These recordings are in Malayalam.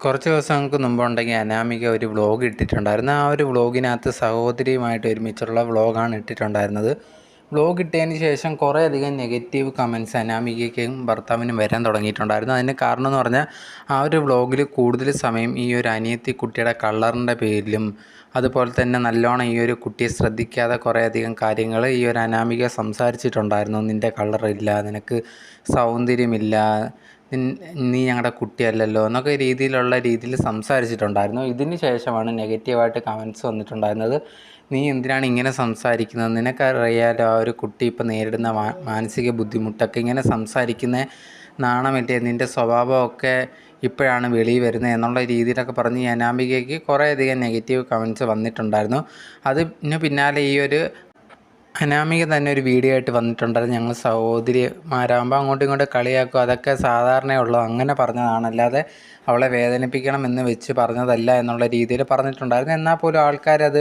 കുറച്ച് ദിവസങ്ങൾക്ക് മുമ്പുണ്ടെങ്കിൽ അനാമിക ഒരു വ്ളോഗ് ഇട്ടിട്ടുണ്ടായിരുന്നു. ആ ഒരു വ്ളോഗിനകത്ത് സഹോദരിയുമായിട്ട് ഒരുമിച്ചുള്ള വ്ളോഗാണ് ഇട്ടിട്ടുണ്ടായിരുന്നത്. വ്ളോഗ് ഇട്ടതിന് ശേഷം കുറേയധികം നെഗറ്റീവ് കമൻറ്റ്സ് അനാമികയ്ക്കും ഭർത്താവിനും വരാൻ തുടങ്ങിയിട്ടുണ്ടായിരുന്നു. അതിന് കാരണം എന്ന് പറഞ്ഞാൽ ആ ഒരു വ്ളോഗിൽ കൂടുതൽ സമയം ഈ ഒരു അനിയത്തി കുട്ടിയുടെ കളറിൻ്റെ പേരിലും അതുപോലെ തന്നെ നല്ലോണം ഈ ഒരു കുട്ടിയെ ശ്രദ്ധിക്കാതെ കുറേയധികം കാര്യങ്ങൾ ഈ ഒരു അനാമിക സംസാരിച്ചിട്ടുണ്ടായിരുന്നു. നിൻ്റെ കളറില്ല, നിനക്ക് സൗന്ദര്യമില്ല, നീ ഞങ്ങളുടെ കുട്ടിയല്ലല്ലോ എന്നൊക്കെ രീതിയിൽ സംസാരിച്ചിട്ടുണ്ടായിരുന്നു. ഇതിന് ശേഷമാണ് നെഗറ്റീവായിട്ട് കമൻറ്റ്സ് വന്നിട്ടുണ്ടായിരുന്നത്. നീ എന്തിനാണ് ഇങ്ങനെ സംസാരിക്കുന്നത്, നിനക്കറിയാലോ ആ ഒരു കുട്ടി ഇപ്പോൾ നേരിടുന്ന മാനസിക ബുദ്ധിമുട്ടൊക്കെ, ഇങ്ങനെ സംസാരിക്കുന്ന നാണമില്ലേ, നിൻ്റെ സ്വഭാവമൊക്കെ ഇപ്പോഴാണ് വെളിയിൽ വരുന്നത് എന്നുള്ള രീതിയിലൊക്കെ പറഞ്ഞ് ഈ അനാമികയ്ക്ക് കുറേയധികം നെഗറ്റീവ് കമൻറ്റ്സ് വന്നിട്ടുണ്ടായിരുന്നു. അതിന് പിന്നാലെ ഈ ഒരു അനാമിക തന്നെ ഒരു വീഡിയോ ആയിട്ട് വന്നിട്ടുണ്ടായിരുന്നു. ഞങ്ങൾ സഹോദരിമാരാകുമ്പോൾ അങ്ങോട്ടും ഇങ്ങോട്ടും കളിയാക്കും, അതൊക്കെ സാധാരണയുള്ളൂ, അങ്ങനെ പറഞ്ഞതാണ്, അല്ലാതെ അവളെ വേദനിപ്പിക്കണം എന്ന് വെച്ച് പറഞ്ഞതല്ല എന്നുള്ള രീതിയിൽ പറഞ്ഞിട്ടുണ്ടായിരുന്നു. എന്നാൽ പോലും ആൾക്കാരത്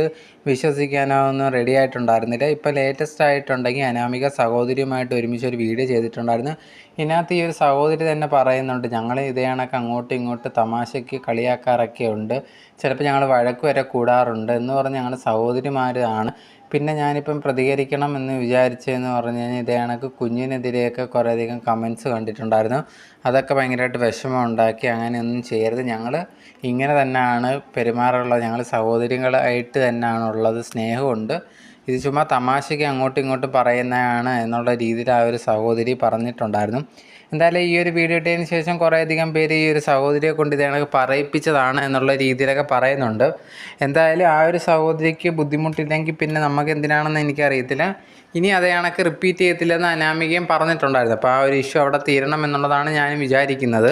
വിശ്വസിക്കാനോ ഒന്നും റെഡി ആയിട്ടുണ്ടായിരുന്നില്ല. ഇപ്പോൾ ലേറ്റസ്റ്റ് ആയിട്ടുണ്ടെങ്കിൽ അനാമിക സഹോദരിയുമായിട്ട് ഒരുമിച്ച് ഒരു വീഡിയോ ചെയ്തിട്ടുണ്ടായിരുന്നു. ഇതിനകത്ത് ഈ ഒരു സഹോദരി തന്നെ പറയുന്നുണ്ട്, ഞങ്ങൾ ഇതേ കണക്ക് അങ്ങോട്ടും ഇങ്ങോട്ടും തമാശയ്ക്ക് കളിയാക്കാറൊക്കെ ഉണ്ട്, ചിലപ്പോൾ ഞങ്ങൾ വഴക്ക് വരെ കൂടാറുണ്ട് എന്ന് പറഞ്ഞ് ഞങ്ങൾ സഹോദരിമാരാണ്. പിന്നെ ഞാനിപ്പം പ്രതികരിക്കണം എന്ന് വിചാരിച്ചതെന്ന് പറഞ്ഞു കഴിഞ്ഞാൽ ഇതേ കണക്ക് കുഞ്ഞിനെതിരെയൊക്കെ കുറേയധികം കമൻറ്റ്സ് കണ്ടിട്ടുണ്ടായിരുന്നു. അതൊക്കെ ഭയങ്കരമായിട്ട് വിഷമം ഉണ്ടാക്കി. അങ്ങനെയൊന്നും ചെയ്യരുത്, ഞങ്ങൾ ഇങ്ങനെ തന്നെയാണ് പെരുമാറുള്ളത്, ഞങ്ങൾ സഹോദരികളായിട്ട് തന്നെയാണ് ഉള്ളത്, സ്നേഹമുണ്ട്, ഇത് ചുമ്മാ തമാശയ്ക്ക് അങ്ങോട്ടും ഇങ്ങോട്ടും പറയുന്നതാണ് എന്നുള്ള രീതിയിൽ ആ ഒരു സഹോദരി പറഞ്ഞിട്ടുണ്ടായിരുന്നു. എന്തായാലും ഈ ഒരു വീഡിയോ ഇട്ടതിന് ശേഷം കുറേയധികം പേര് ഈ ഒരു സഹോദരിയെ കൊണ്ട് ഇതേ പറയിപ്പിച്ചതാണ് എന്നുള്ള രീതിയിലൊക്കെ പറയുന്നുണ്ട്. എന്തായാലും ആ ഒരു സഹോദരിക്ക് ബുദ്ധിമുട്ടില്ലെങ്കിൽ പിന്നെ നമുക്ക് എന്തിനാണെന്ന് എനിക്കറിയത്തില്ല. ഇനി അതേ കണക്ക് റിപ്പീറ്റ് ചെയ്യത്തില്ലെന്ന് അനാമികയും പറഞ്ഞിട്ടുണ്ടായിരുന്നു. അപ്പോൾ ആ ഒരു ഇഷ്യൂ അവിടെ തീരണം എന്നുള്ളതാണ് ഞാനും വിചാരിക്കുന്നത്.